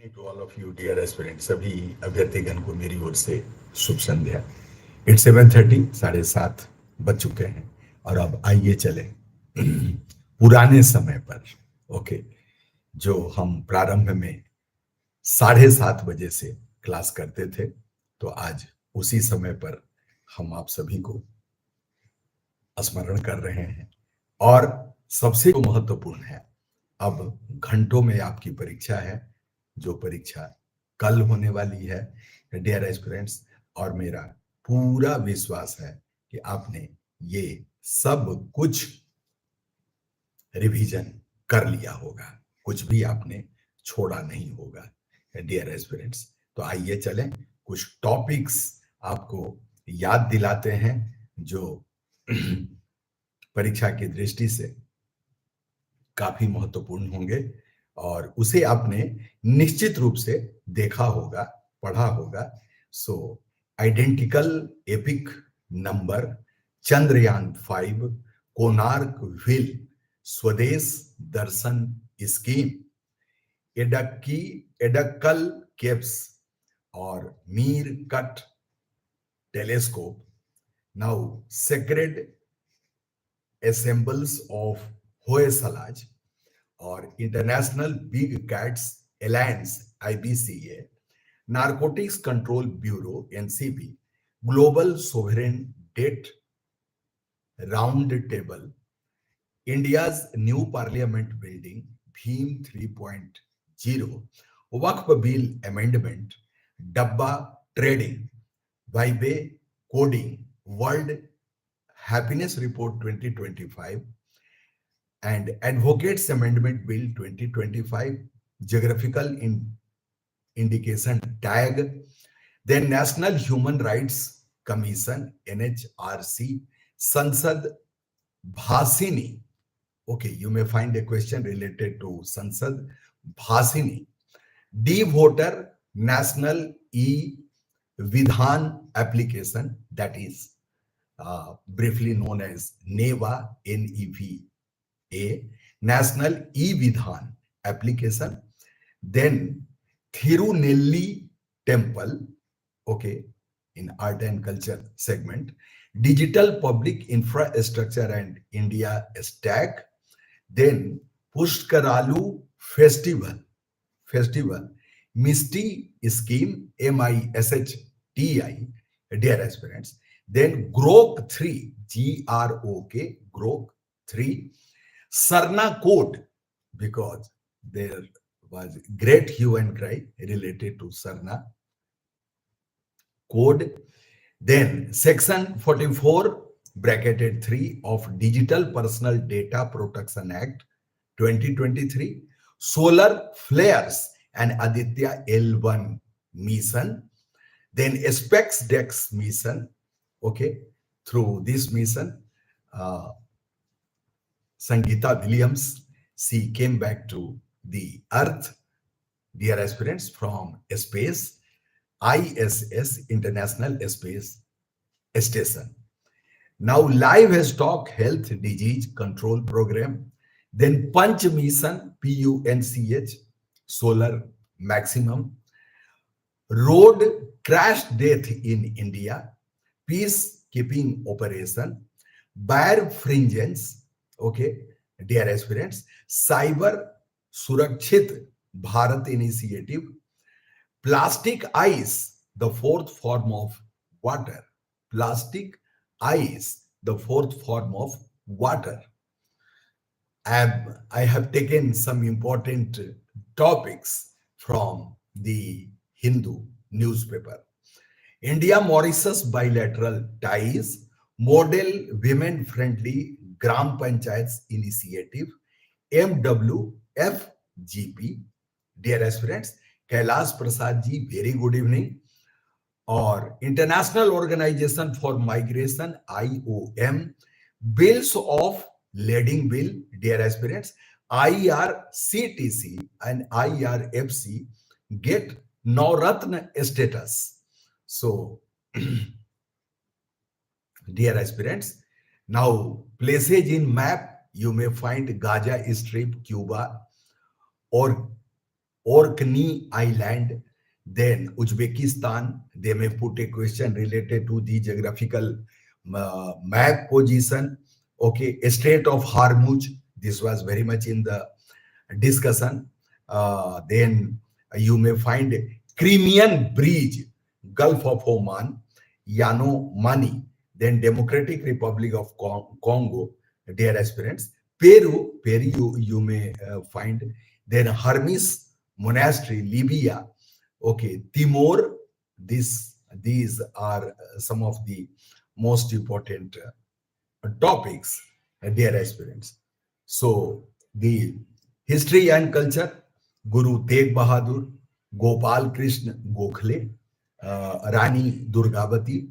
Evening to all of you dear aspirant. सभी अभ्यर्थीगण को मेरी ओर से शुभ संध्या। इट्स 7:30, 7:30 बज चुके हैं और अब आइए चले पुराने समय पर। ओके, जो हम प्रारंभ में 7:30 बजे से क्लास करते थे, तो आज उसी समय पर हम आप सभी को स्मरण कर रहे हैं। और सबसे जो महत्वपूर्ण है, अब घंटों में आपकी परीक्षा है, जो परीक्षा कल होने वाली है डियर एस्पिरेंट्स। और मेरा पूरा विश्वास है कि आपने ये सब कुछ रिवीजन कर लिया होगा, कुछ भी आपने छोड़ा नहीं होगा डियर एस्पिरेंट्स। तो आइए चलें, कुछ टॉपिक्स आपको याद दिलाते हैं जो परीक्षा की दृष्टि से काफी महत्वपूर्ण होंगे, और उसे आपने निश्चित रूप से देखा होगा, पढ़ा होगा। So identical epic number, Chandrayaan 5, Konark wheel, Swadesh Darshan scheme, एडक्की एडक्कल केव्स और MeerKAT telescope, now sacred assembles of Hoesalaj और international big cats alliance IBCA, narcotics control bureau NCB, global sovereign debt round table, India's new parliament building भीम 3.0, Waqf bill amendment, dabba trading, vibe coding, world Happiness Report 2025 and Advocates Amendment Bill 2025, Geographical Indication Tag, then National Human Rights Commission NHRC, Sansad Bhasini. Okay, you may find a question related to Sansad Bhasini. D-Voter National E-Vidhan application, that is briefly known as NEVA, NEVA, National E-Vidhan application. Then Thirunelli Temple, okay, in art and culture segment, Digital Public Infrastructure and India Stack. Then Pushkaralu Festival, Misty Scheme, MISHTI, dear aspirants. Then Grok 3, GROK, Grok 3, Sarna code, because there was great hue and cry related to Sarna code. Then section 44 bracketed 3 of Digital Personal Data Protection Act 2023, solar flares and Aditya L1 mission. Then Specs Dex mission. Okay, through this mission, Sangeeta Williams, she came back to the earth, dear aspirants, from space, ISS, International Space Station. Now livestock health disease control program, then Punch mission, PUNCH, solar maximum, road crash death in India, peacekeeping operation, bear fringens, okay, dear aspirants, cyber surakshit Bharat initiative, plastic ice, the fourth form of water, plastic ice, the fourth form of water. I have taken some important topics from the Hindu newspaper. India-Mauritius bilateral ties, model women-friendly Gram Panchayats initiative, MWFGP. Dear aspirants, Kailash Prasad ji, very good evening. Or International Organization for Migration, IOM, bills of lading bill, dear aspirants, IRCTC and IRFC get Navratna status. So, dear aspirants, now places in map, you may find Gaza Strip, Cuba, or Orkney Island, then Uzbekistan. They may put a question related to the geographical map position. Okay, Strait of Hormuz. This was very much in the discussion. Then you may find Crimean Bridge, Gulf of Oman, Yanomami, then Democratic Republic of Congo, dear aspirants. Peru you may find. Then Hermes Monastery, Libya. Okay, Timor. These are some of the most important topics, dear aspirants. So the history and culture, Guru Tegh Bahadur, Gopal Krishna Gokhale, Rani Durgavati,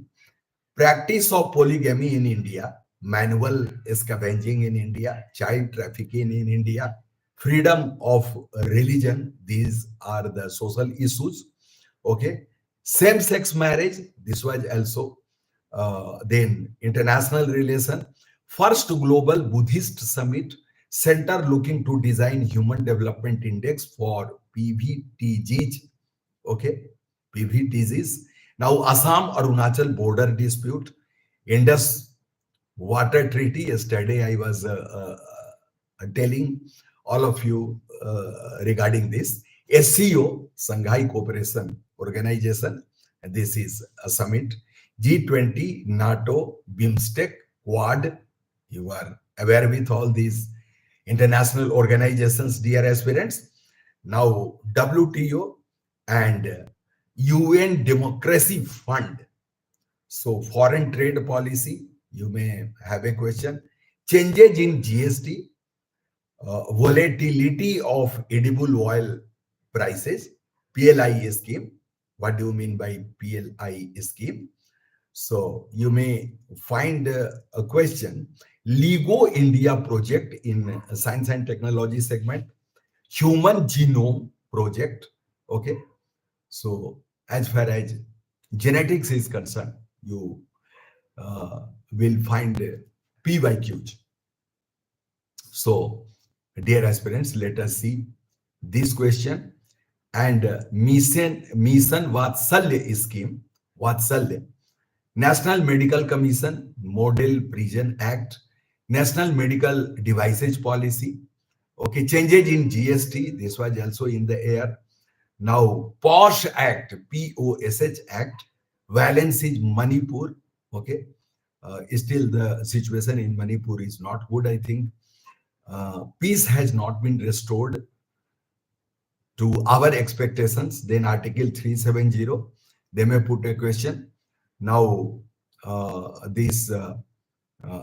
practice of polygamy in India, manual scavenging in India, child trafficking in India, freedom of religion. These are the social issues. Okay, same-sex marriage. This was also then international relation. First global Buddhist summit, center looking to design human development index for PVTGs. Okay, PVTGs. Now, Assam Arunachal border dispute, Indus Water Treaty. Yesterday, I was telling all of you regarding this. SCO, Shanghai Cooperation Organization. This is a summit. G20, NATO, BIMSTEC, Quad. You are aware with all these international organizations, dear aspirants. Now, WTO and UN Democracy Fund. So, foreign trade policy, you may have a question. Changes in GST, volatility of edible oil prices, PLI scheme. What do you mean by PLI scheme? So you may find a question. LEGO India project in science and technology segment, human genome project. Okay. So as far as genetics is concerned, you will find PYQs. So dear aspirants, let us see this question. And Mission Vatsalya scheme, Vatsalya, National Medical Commission, Model Prison Act, National Medical Devices Policy. Okay, changes in GST, this was also in the air. Now, POSH Act, POSH Act, violence is Manipur. Okay, still the situation in Manipur is not good, I think. Peace has not been restored to our expectations. Then Article 370, they may put a question. Now,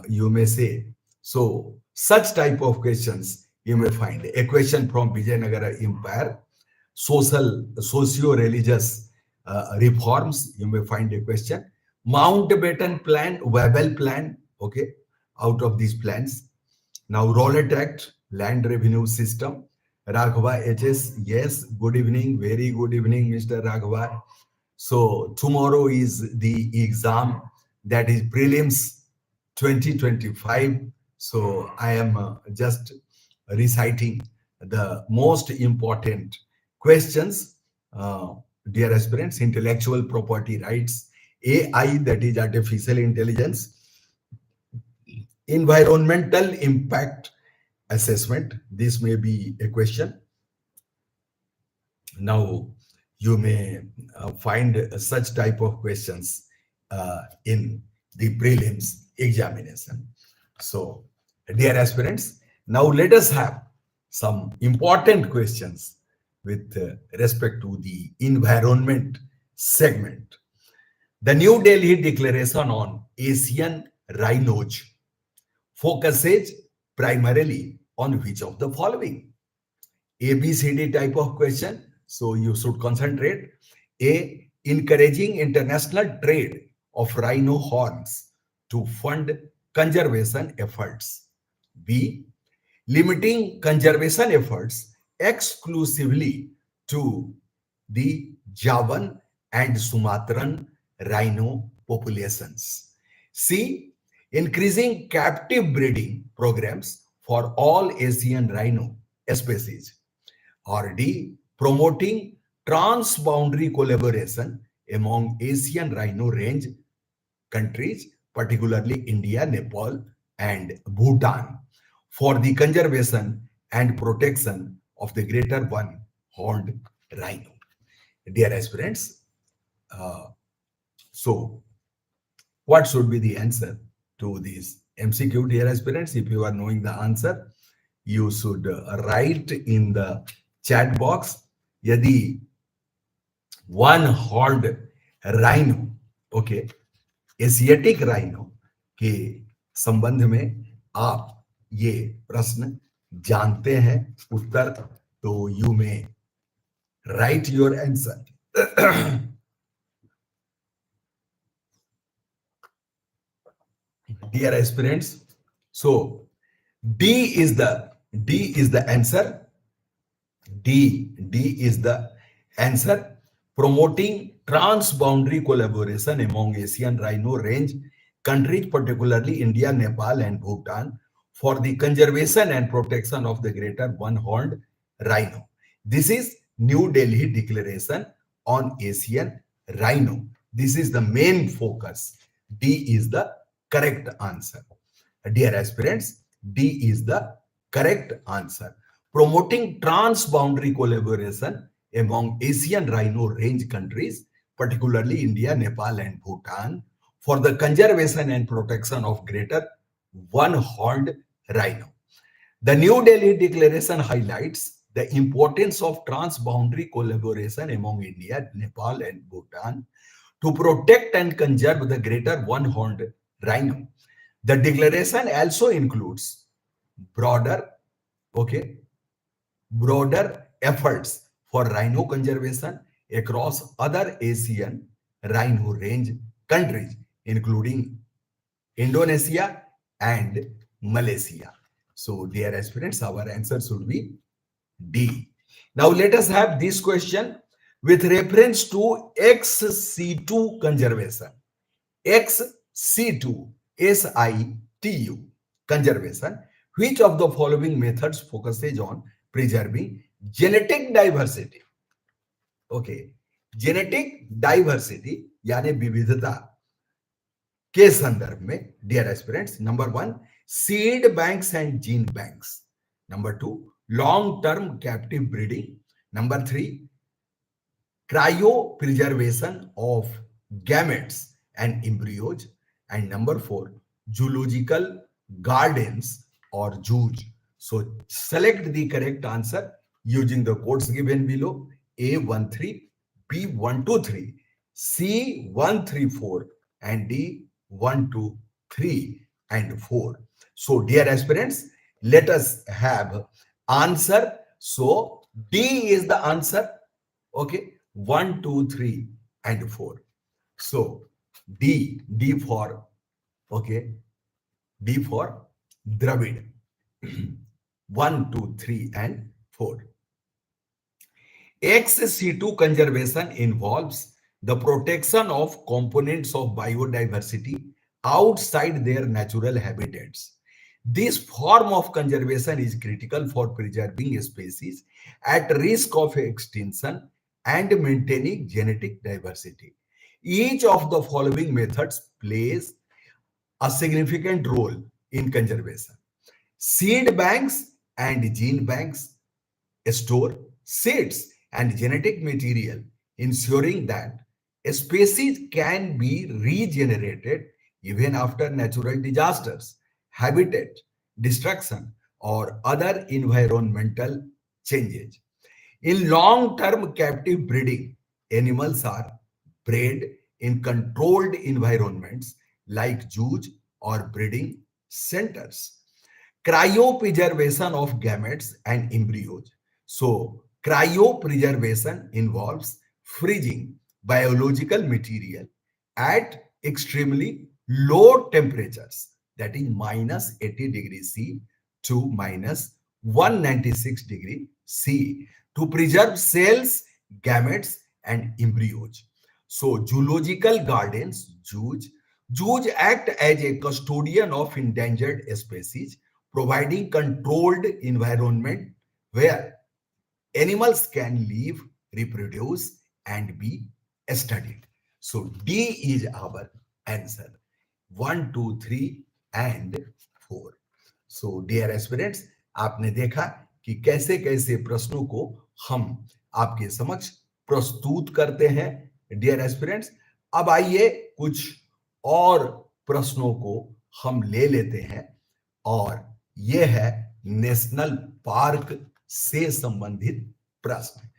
you may say, so such type of questions you may find. A question from Vijayanagara Empire, socio-religious reforms, you may find a question. Mountbatten Plan, Wabel Plan, okay, out of these plans. Now, Rowlatt Act, Land Revenue System, Raghava HS, yes, good evening, very good evening, Mr. Raghava. So tomorrow is the exam, that is prelims 2025. So I am just reciting the most important questions, dear aspirants. Intellectual property rights, AI, that is artificial intelligence, environmental impact assessment. This may be a question. Now, you may find such type of questions in the prelims examination. So, dear aspirants, now let us have some important questions with respect to the environment segment. The New Delhi Declaration on Asian Rhinos focuses primarily on which of the following? ABCD type of question. So you should concentrate. A, encouraging international trade of rhino horns to fund conservation efforts. B, limiting conservation efforts exclusively to the Javan and Sumatran rhino populations. C, increasing captive breeding programs for all Asian rhino species. Or D, promoting transboundary collaboration among Asian rhino range countries, particularly India, Nepal, and Bhutan, for the conservation and protection of the greater one horned rhino. Dear aspirants, uh, so what should be the answer to this MCQ, dear aspirants? If you are knowing the answer, you should write in the chat box. यदि one horned rhino, okay, Asiatic rhino के संबंध में आप ये प्रश्न जानते हैं उत्तर, तो यू में right your answer. Dear aspirants, so D is the answer. D is the answer. Promoting transboundary collaboration among Asian rhino range countries, particularly India, Nepal, and Bhutan, for the conservation and protection of the greater one-horned rhino. This is New Delhi Declaration on Asian rhino. This is the main focus. D is the correct answer. Dear aspirants, D is the correct answer. Promoting transboundary collaboration among Asian rhino range countries, particularly India, Nepal, and Bhutan, for the conservation and protection of greater one-horned rhino. The New Delhi Declaration highlights the importance of transboundary collaboration among India, Nepal, and Bhutan to protect and conserve the greater one-horned rhino. The declaration also includes broader efforts for rhino conservation across other Asian rhino range countries, including Indonesia and Malaysia. So, dear aspirants, our answer should be D. Now, let us have this question with reference to XC2 conservation. XC2, SITU, conservation. Which of the following methods focuses on preserving genetic diversity? Okay, genetic diversity यानी विविधता के संदर्भ में, dear aspirants, number 1, seed banks and gene banks. Number 2, long-term captive breeding. Number 3, cryopreservation of gametes and embryos. And number 4, zoological gardens or zoos. So select the correct answer using the codes given below: A13, B123, C134, and D123 and 4. So dear aspirants, let us have answer. So D is the answer. Okay, 1, 2, 3, and 4. So D for, okay, D for Dravid. 1, 2, 3, and 4. XC2 conservation involves the protection of components of biodiversity outside their natural habitats. This form of conservation is critical for preserving species at risk of extinction and maintaining genetic diversity. Each of the following methods plays a significant role in conservation. Seed banks and gene banks store seeds and genetic material, ensuring that a species can be regenerated even after natural disasters, habitat destruction, or other environmental changes. In long-term captive breeding, animals are bred in controlled environments like zoos or breeding centers. Cryopreservation of gametes and embryos. So, cryopreservation involves freezing biological material at extremely low temperatures, that is minus 80 degrees C to minus 196 degrees C, to preserve cells, gametes, and embryos. So, zoological gardens, zoos act as a custodian of endangered species, providing controlled environment where Animals can live, reproduce, and be studied. So D is our answer. 1, 2, 3 and 4. So dear aspirants, आपने देखा कि कैसे कैसे प्रश्नों को हम आपके समक्ष प्रस्तुत करते हैं डियर एस्पिरेंट्स। अब आइए कुछ और प्रश्नों को हम ले लेते हैं, और यह है नेशनल पार्क से संबंधित प्रश्न।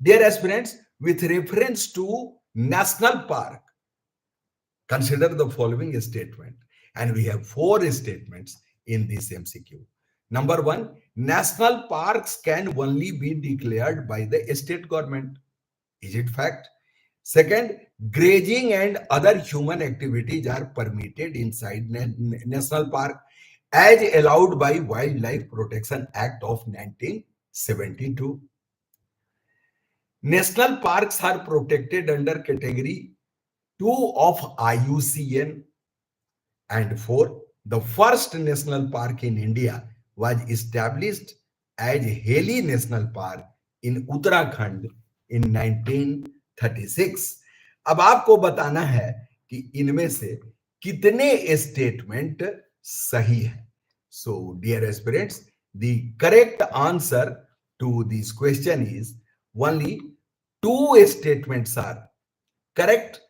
Dear aspirants, with reference to national park, consider the following statement, and we have 4 statements in this MCQ. Number 1, national parks can only be declared by the state government. Is it fact? Second, grazing and other human activities are permitted inside national park as allowed by Wildlife Protection Act of 1972. National parks are protected under category 2 of IUCN. And 4, the first national park in India was established as Heli National Park in Uttarakhand in 1936. अब आपको बताना है कि इनमें से कितने statement सही है। So dear aspirants, the correct answer to this question is only 2 statements are correct.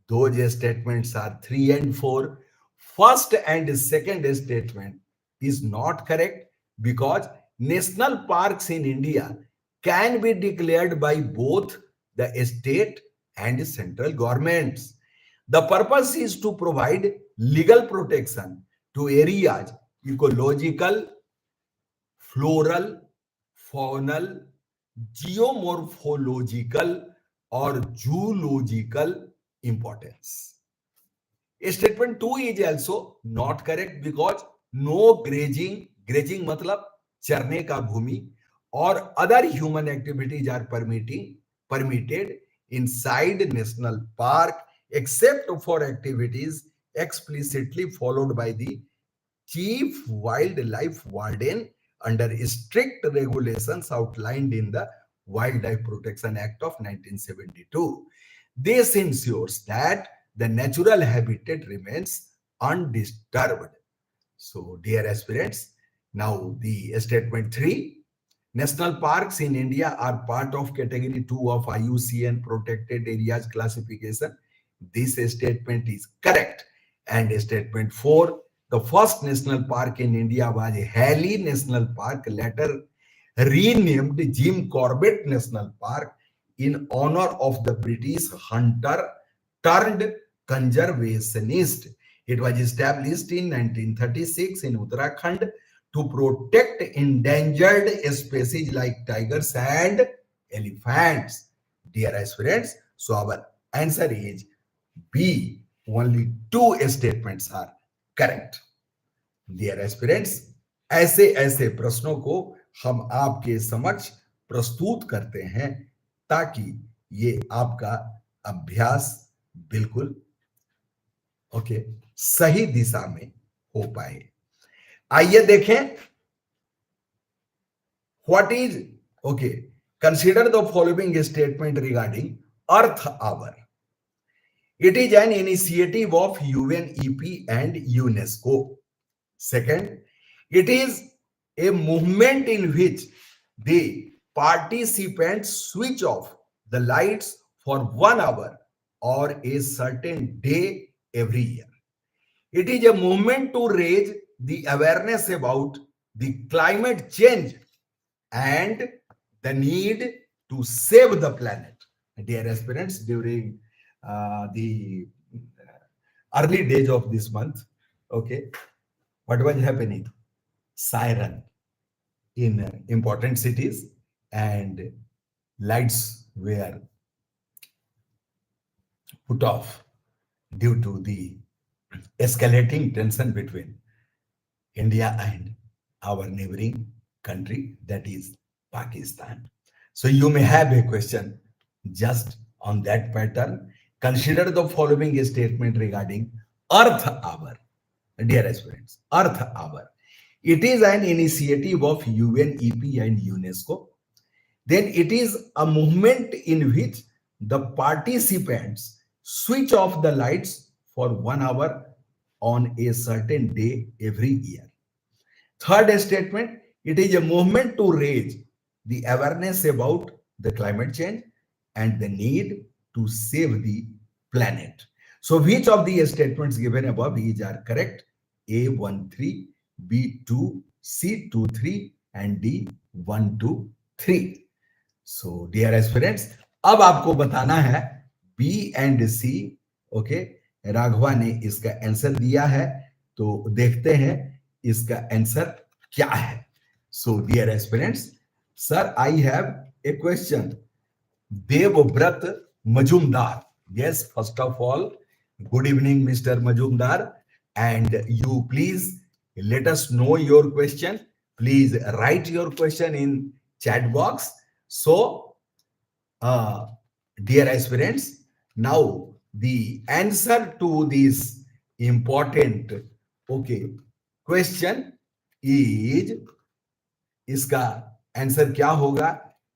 Those statements are 3 and 4. First and second statement is not correct because national parks in India can be declared by both the state and central governments. The purpose is to provide legal protection to areas ecological, floral, faunal, geomorphological or zoological importance. Statement 2 is also not correct because no grazing मतलब चरने का भूमि, और other human activities are permitted inside national park except for activities explicitly followed by the chief wildlife warden under strict regulations outlined in the Wildlife Protection Act of 1972. This ensures that the natural habitat remains undisturbed. So dear aspirants, now the statement 3, national parks in India are part of category 2 of IUCN protected areas classification. This statement is correct. And statement 4, the first national park in India was Heli National Park, later renamed Jim Corbett National Park in honor of the British hunter turned conservationist. It was established in 1936 in Uttarakhand to protect endangered species like tigers and elephants. Dear aspirants, so our answer is B. Only 2 statements are correct. Dear aspirants, ऐसे ऐसे प्रश्नों को हम आपके समक्ष प्रस्तुत करते हैं ताकि ये आपका अभ्यास बिल्कुल सही दिशा में हो पाए। आइए देखें what is consider the following statement regarding earth hour. It is an initiative of UNEP and UNESCO. Second, it is a movement in which the participants switch off the lights for 1 hour or a certain day every year. It is a movement to raise the awareness about the climate change and the need to save the planet. Dear aspirants, during the early days of this month, what was happening? Siren in important cities and lights were put off due to the escalating tension between India and our neighboring country, that is Pakistan. So you may have a question just on that pattern. Consider the following statement regarding Earth Hour. Dear aspirants, Earth Hour. It is an initiative of UNEP and UNESCO. then it is a movement in which the participants switch off the lights for 1 hour on a certain day every year. Third statement, it is a movement to raise the awareness about the climate change and the need to save the planet. So which of the statements given above is are correct? A 13, B 2, C 23 and D 123. So dear aspirants, अब आपको बताना है B and C. Okay, Raghava ने इसका answer दिया है, तो देखते हैं इसका आंसर क्या है. So dear aspirants, sir I have a question. Devvrat Majumdar. Yes, first of all, good evening, Mr. Majumdar, and you please let us know your question. Please write your question in chat box. So, dear aspirants, now the answer to this important question is, इसका answer क्या होगा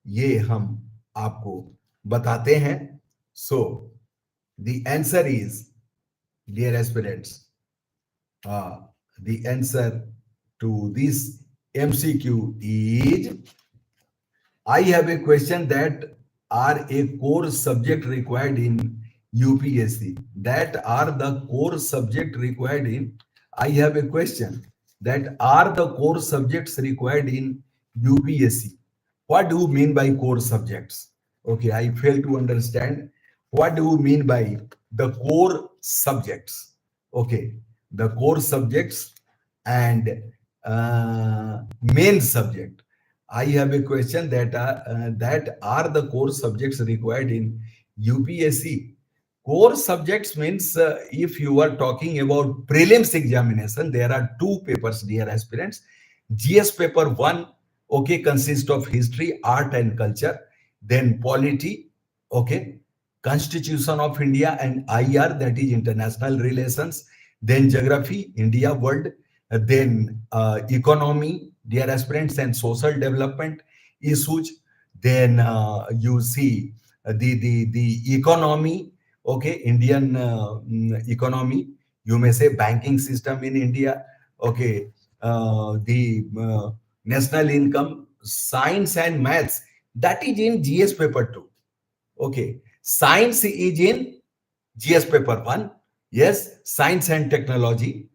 ये हम आपको बताते हैं. So, the answer is, dear aspirants, the answer to this MCQ is, I have a question that are a core subject required in UPSC. That are the core subject required in, I have a question that are the core subjects required in UPSC. What do you mean by core subjects? Okay, I fail to understand. What do you mean by the core subjects? Okay, the core subjects and main subject. I have a question that are the core subjects required in UPSC. Core subjects means if you are talking about prelims examination, there are two papers, dear aspirants. GS paper 1, okay, consists of history, art and culture, then polity, okay, Constitution of India and IR, that is international relations, then geography, India, world, then economy, dear aspirants, and social development issues. Then you see the economy, okay, Indian economy, you may say banking system in India, okay, the national income, science and maths, that is in GS paper 2. Okay, science is in GS paper 1. Yes, science and technology.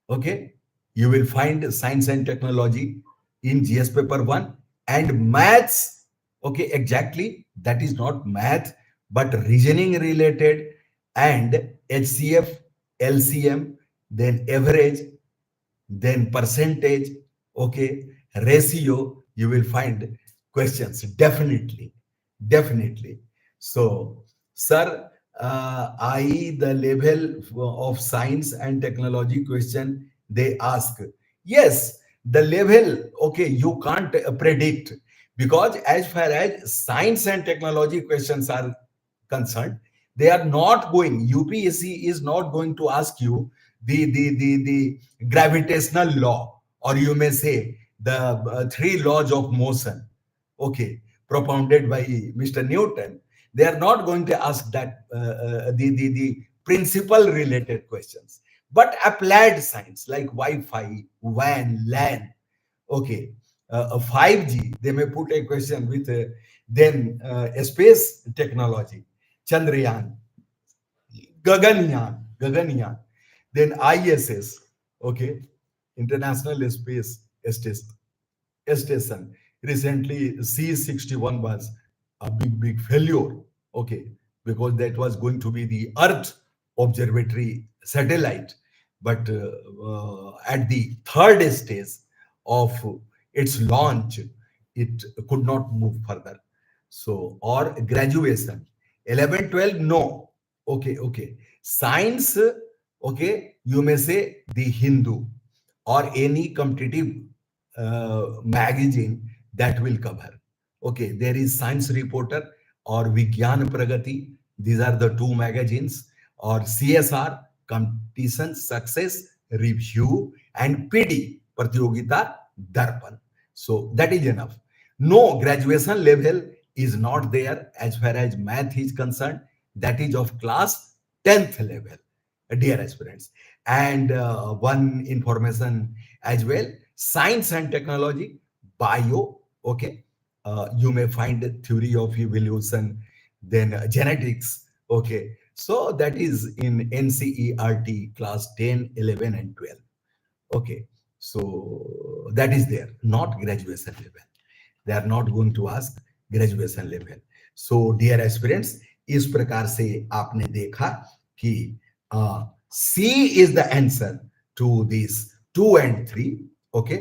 Okay, you will find science and technology in GS paper 1, and maths. Okay, exactly, that is not math but reasoning related, and HCF, LCM, then average, then percentage, okay, ratio, you will find questions definitely. So sir, the level of science and technology question they ask, yes, the level, okay, you can't predict, because as far as science and technology questions are concerned, they are not going, UPSC is not going to ask you the gravitational law, or you may say the three laws of motion, okay, propounded by Mr. Newton. They are not going to ask that the principle related questions, but applied science like Wi-Fi, WAN, LAN, okay, 5G, they may put a question with then space technology, Chandrayaan, Gaganyaan, then ISS, okay, International Space Station. Recently, C-61 was a big failure, okay, because that was going to be the Earth Observatory satellite, but at the third stage of its launch, it could not move further. So, or graduation, 11, 12, no. Okay. Science, okay, you may say the Hindu or any competitive magazine that will cover. Okay, there is Science Reporter or Vigyan Pragati. These are the two magazines, or CSR, Competition Success Review, and PD, Pratyogita Darpan. So that is enough. No, graduation level is not there as far as math is concerned. That is of class 10th level, dear aspirants. And one information as well, science and technology, bio, okay. You may find the theory of evolution, then genetics, okay. So that is in NCERT class 10, 11, and 12. Okay, so that is there, not graduation level. They are not going to ask graduation level. So dear aspirants, इस प्रकार से आपने देखा कि C is the answer to this 2 and 3. Okay,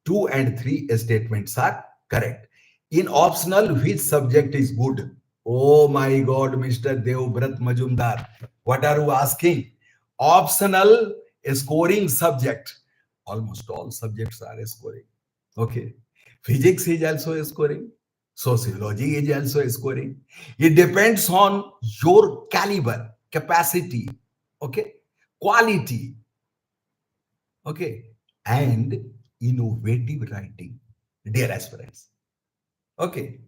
2 and 3 statements are correct. In optional, which subject is good? Oh my god, Mr. Devbrat Majumdar, what are you asking? Optional scoring subject, almost all subjects are scoring. Okay, physics is also scoring, sociology is also scoring. It depends on your caliber, capacity, okay, quality, okay, and innovative writing, dear aspirants. Okay,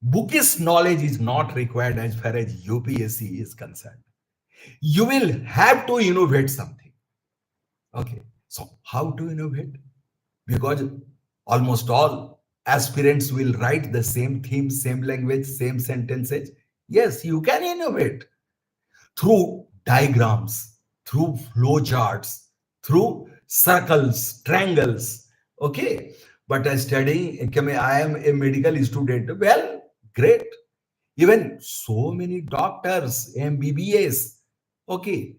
bookish knowledge is not required as far as UPSC is concerned. You will have to innovate something. Okay, so how to innovate? Because almost all aspirants will write the same theme, same language, same sentences. Yes, you can innovate through diagrams, through flow charts, through circles, triangles. Okay, but studying, I am a medical student. Well, great. Even so many doctors, MBBS, okay,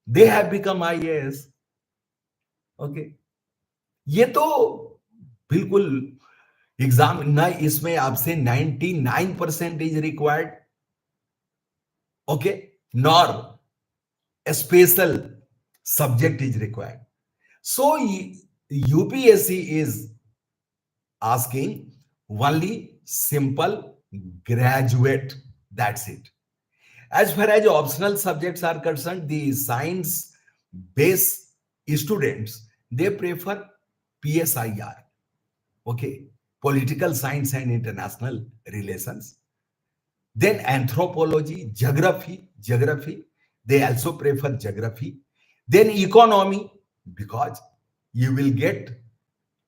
they have become IAS. Okay, ये तो बिल्कुल exam ना, इसमें आपसे 99% is required. Okay, nor a special subject is required. So UPSC is asking only simple graduate, that's it. As far as optional subjects are concerned, the science based students, they prefer PSIR, okay, political science and international relations. Then anthropology, geography, they also prefer geography. Then economy, because you will get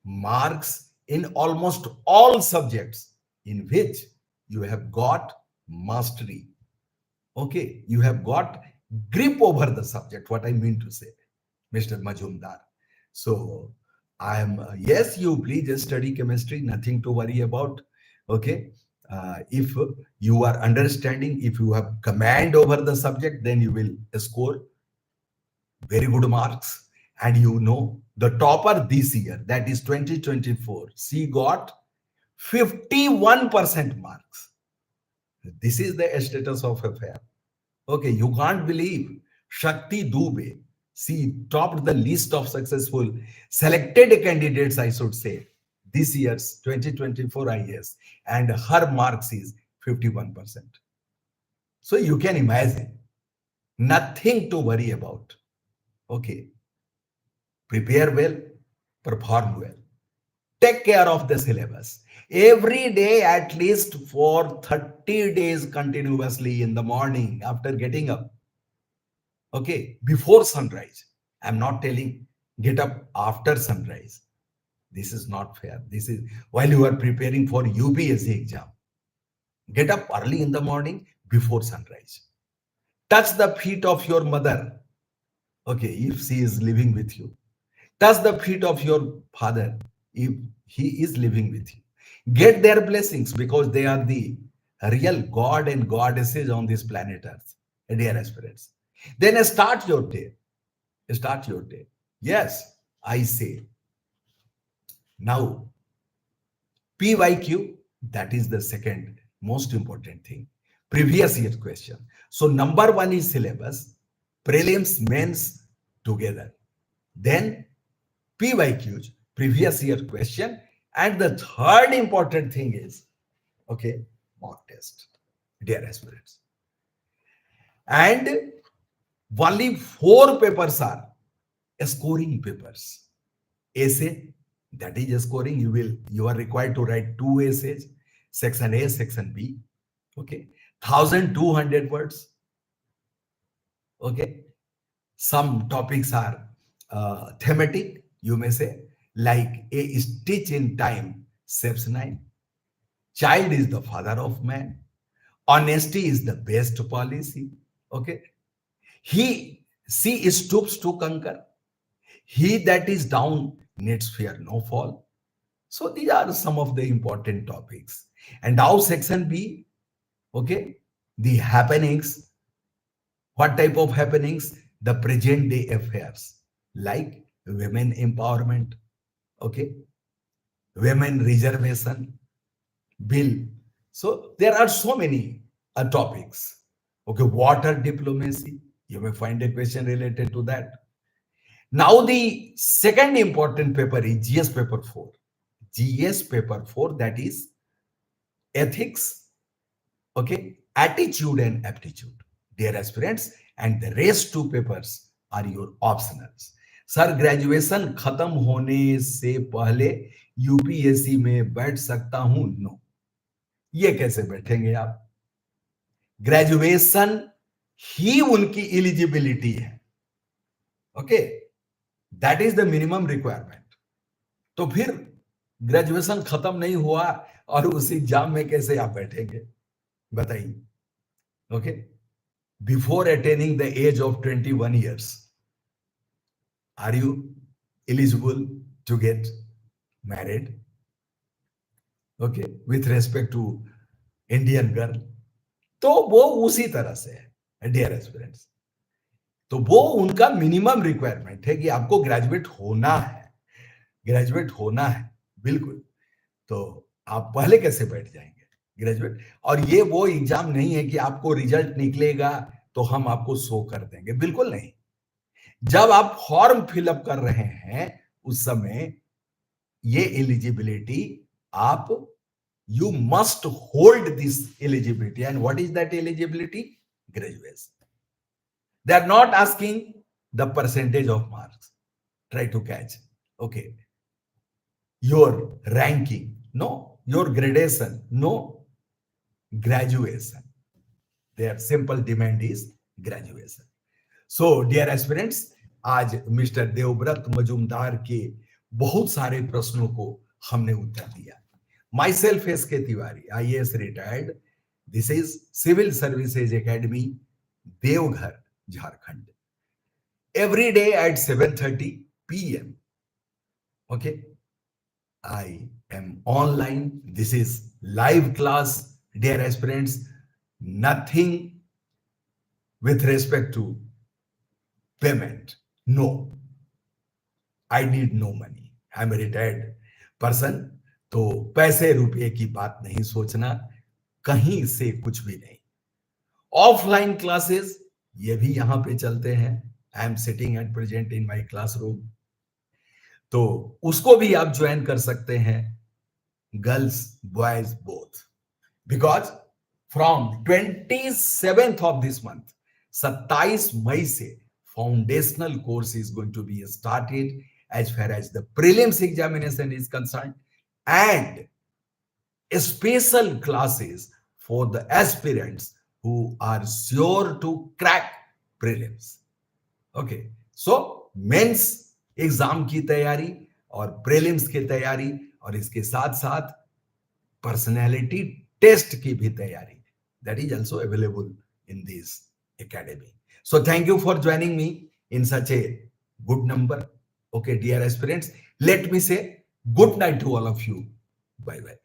marks in almost all subjects in which you have got mastery. Okay, you have got grip over the subject, what I mean to say, Mr. Majumdar. So I am, yes, you please study chemistry, nothing to worry about. Okay, if you are understanding, if you have command over the subject, then you will score very good marks. And you know, the topper this year, that is 2024, she got 51% marks. This is the status of affair. Okay, you can't believe Shakti Dubey, she topped the list of successful selected candidates, I should say, this year's 2024 IAS, and her marks is 51%. So you can imagine, nothing to worry about. Okay, prepare well, perform well, take care of the syllabus. Every day, at least for 30 days continuously in the morning after getting up. Okay, before sunrise. I'm not telling get up after sunrise. This is not fair. This is while you are preparing for UPSC exam. Get up early in the morning before sunrise. Touch the feet of your mother. Okay, if she is living with you. Touch the feet of your father if he is living with you. Get their blessings because they are the real God and goddesses on this planet Earth, dear aspirants. Then start your day. Start your day. Yes, I say. Now, PYQ, that is the second most important thing. Previous year question. So number one is syllabus, prelims, mains together. Then PYQs, previous year question. And the third important thing is, okay, mock test, dear aspirants. And only 4 papers are scoring papers. Essay, That is scoring. You are required to write 2 essays, section A, section B. Okay, 1,200 words. Okay, some topics are thematic, you may say, like a stitch in time saves nine. Child is the father of man. Honesty is the best policy. Okay, she stoops to conquer. He that is down needs fear no fall. So these are some of the important topics. And now section B, okay, the happenings. What type of happenings? The present day affairs, like women empowerment, okay, women reservation bill. So there are so many topics. Okay, water diplomacy. You may find a question related to that. Now the second important paper is GS paper 4. GS paper 4, that is ethics, okay, attitude and aptitude. Dear aspirants, and the rest two papers are your optionals. Sir graduation खत्म होने से पहले UPSC में बैठ सकता हूं? No, ये कैसे बैठेंगे आप? ग्रेजुएशन ही उनकी एलिजिबिलिटी है. Okay, that is the minimum requirement. तो फिर ग्रेजुएशन खत्म नहीं हुआ और उस एग्जाम में कैसे आप बैठेंगे? बताइए. Okay, before attaining the age of 21 years, are you eligible to get married? Okay, with respect to Indian girl. तो वो उसी तरह से है डियर एस्पिरेंट्स. तो वो उनका मिनिमम रिक्वायरमेंट है कि आपको ग्रेजुएट होना है. ग्रेजुएट होना है, बिल्कुल. तो आप पहले कैसे बैठ जाएंगे ग्रेजुएट? और ये वो एग्जाम नहीं है कि आपको रिजल्ट निकलेगा तो हम आपको शो कर देंगे. बिल्कुल नहीं. जब आप फॉर्म फिलअप कर रहे हैं उस समय ये एलिजिबिलिटी आप you must hold this eligibility. And what is that eligibility? Graduation. They are not asking the percentage of marks. Try to catch. Okay, your ranking, no. Your gradation, no. Graduation. Their simple demand is graduation. So dear aspirants, आज mister Devvrat Majumdar के बहुत सारे प्रश्नों को हमने उत्तर दिया. Myself S.K. Tiwari, IAS retired. This is Civil Services Academy, Devghar, Jharkhand. Every day at 7:30 p.m. Okay, I am online. This is live class, dear aspirants. Nothing with respect to payment. No, I need no money. I am a retired person. तो पैसे रुपए की बात नहीं सोचना, कहीं से कुछ भी नहीं. ऑफलाइन क्लासेस ये भी यहां पे चलते हैं. I am sitting at present in my classroom. तो उसको भी आप ज्वाइन कर सकते हैं, girls boys both. Because from 27th of this month, 27 मई से foundational course is going to be started as far as the prelims examination is concerned, and special classes for the aspirants who are sure to crack prelims. Okay, so mains exam की तैयारी और prelims की तैयारी और इसके साथ साथ personality test की भी तैयारी, that is also available in this academy. So thank you for joining me in such a good number. Okay, dear aspirants, let me say good night to all of you. Bye bye.